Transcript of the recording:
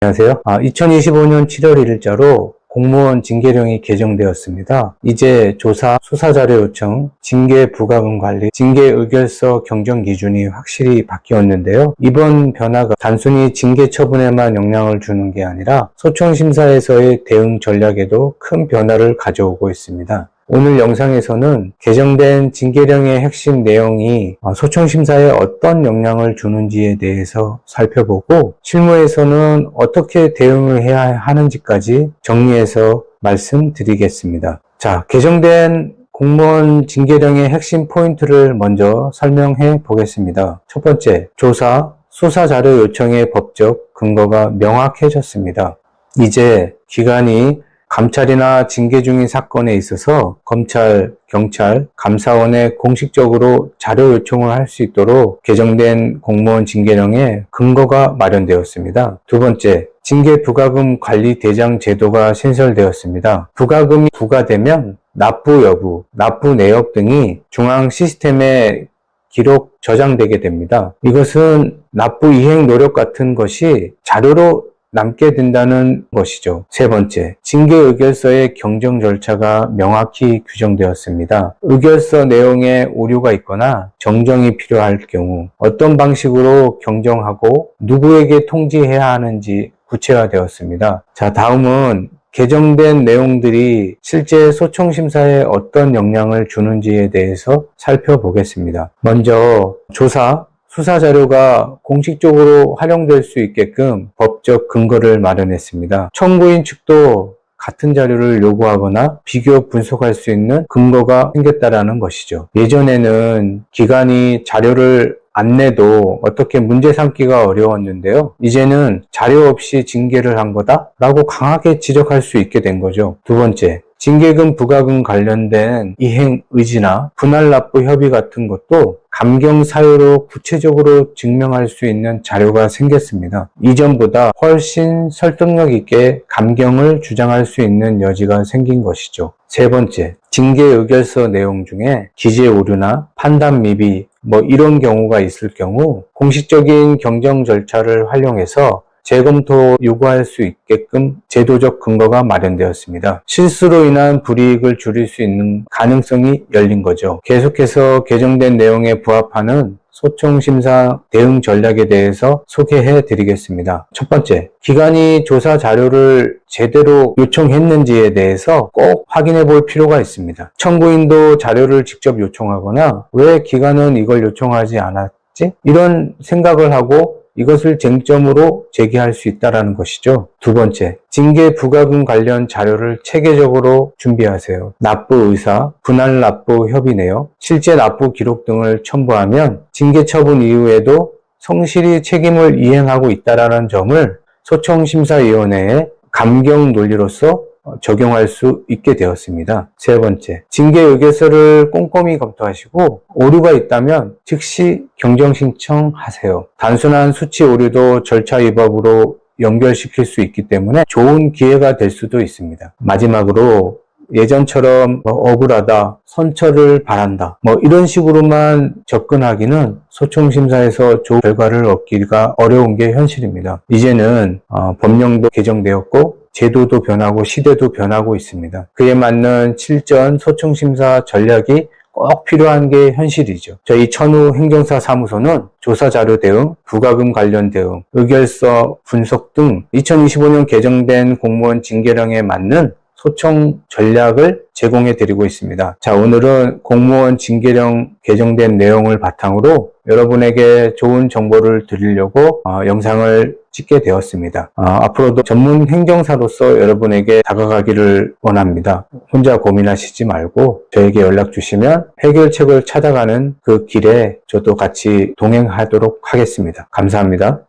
안녕하세요. 2025년 7월 1일자로 공무원 징계령이 개정되었습니다. 이제 조사, 수사자료 요청, 징계 부과금 관리, 징계 의결서 경정 기준이 확실히 바뀌었는데요. 이번 변화가 단순히 징계 처분에만 영향을 주는 게 아니라 소청심사에서의 대응 전략에도 큰 변화를 가져오고 있습니다. 오늘 영상에서는 개정된 징계령의 핵심 내용이 소청심사에 어떤 영향을 주는지에 대해서 살펴보고 실무에서는 어떻게 대응을 해야 하는지까지 정리해서 말씀드리겠습니다. 자, 개정된 공무원 징계령의 핵심 포인트를 먼저 설명해 보겠습니다. 첫 번째, 조사, 수사 자료 요청의 법적 근거가 명확해졌습니다. 이제 기관이 감찰이나 징계 중인 사건에 있어서 검찰, 경찰, 감사원에 공식적으로 자료 요청을 할 수 있도록 개정된 공무원 징계령에 근거가 마련되었습니다. 두 번째, 징계 부과금 관리 대장 제도가 신설되었습니다. 부과금이 부과되면 납부 여부, 납부 내역 등이 중앙 시스템에 기록 저장되게 됩니다. 이것은 납부 이행 노력 같은 것이 자료로 남게 된다는 것이죠. 세 번째, 징계 의결서의 경정 절차가 명확히 규정되었습니다. 의결서 내용에 오류가 있거나 정정이 필요할 경우 어떤 방식으로 경정하고 누구에게 통지해야 하는지 구체화되었습니다. 자, 다음은 개정된 내용들이 실제 소청심사에 어떤 영향을 주는지에 대해서 살펴보겠습니다. 먼저 조사, 수사 자료가 공식적으로 활용될 수 있게끔 법적 근거를 마련했습니다. 청구인 측도 같은 자료를 요구하거나 비교 분석할 수 있는 근거가 생겼다라는 것이죠. 예전에는 기관이 자료를 안 내도 어떻게 문제 삼기가 어려웠는데요. 이제는 자료 없이 징계를 한 거다라고 강하게 지적할 수 있게 된 거죠. 두 번째, 징계금 부과금 관련된 이행 의지나 분할 납부 협의 같은 것도 감경 사유로 구체적으로 증명할 수 있는 자료가 생겼습니다. 이전보다 훨씬 설득력 있게 감경을 주장할 수 있는 여지가 생긴 것이죠. 세 번째, 징계 의결서 내용 중에 기재 오류나 판단 미비 이런 경우가 있을 경우 공식적인 경정 절차를 활용해서 재검토 요구할 수 있게끔 제도적 근거가 마련되었습니다. 실수로 인한 불이익을 줄일 수 있는 가능성이 열린 거죠. 계속해서 개정된 내용에 부합하는 소청심사 대응 전략에 대해서 소개해 드리겠습니다. 첫 번째, 기관이 조사 자료를 제대로 요청했는지에 대해서 꼭 확인해 볼 필요가 있습니다. 청구인도 자료를 직접 요청하거나 왜 기관은 이걸 요청하지 않았지? 이런 생각을 하고 이것을 쟁점으로 제기할 수 있다는 것이죠. 두 번째, 징계 부과금 관련 자료를 체계적으로 준비하세요. 납부 의사, 분할 납부 협의 내역, 실제 납부 기록 등을 첨부하면 징계 처분 이후에도 성실히 책임을 이행하고 있다는 점을 소청심사위원회의 감경 논리로서 적용할 수 있게 되었습니다. 세 번째, 징계 의결서를 꼼꼼히 검토하시고 오류가 있다면 즉시 경정 신청하세요. 단순한 수치 오류도 절차 위반으로 연결시킬 수 있기 때문에 좋은 기회가 될 수도 있습니다. 마지막으로 예전처럼 억울하다, 선처를 바란다 이런 식으로만 접근하기는 소청심사에서 좋은 결과를 얻기가 어려운 게 현실입니다. 이제는 법령도 개정되었고 제도도 변하고 시대도 변하고 있습니다. 그에 맞는 실전 소청심사 전략이 꼭 필요한 게 현실이죠. 저희 천우 행정사 사무소는 조사자료 대응, 부과금 관련 대응, 의결서 분석 등 2025년 개정된 공무원 징계령에 맞는 소청 전략을 제공해 드리고 있습니다. 자, 오늘은 공무원 징계령 개정된 내용을 바탕으로 여러분에게 좋은 정보를 드리려고 영상을 찍게 되었습니다. 앞으로도 전문 행정사로서 여러분에게 다가가기를 원합니다. 혼자 고민하시지 말고 저에게 연락 주시면 해결책을 찾아가는 그 길에 저도 같이 동행하도록 하겠습니다. 감사합니다.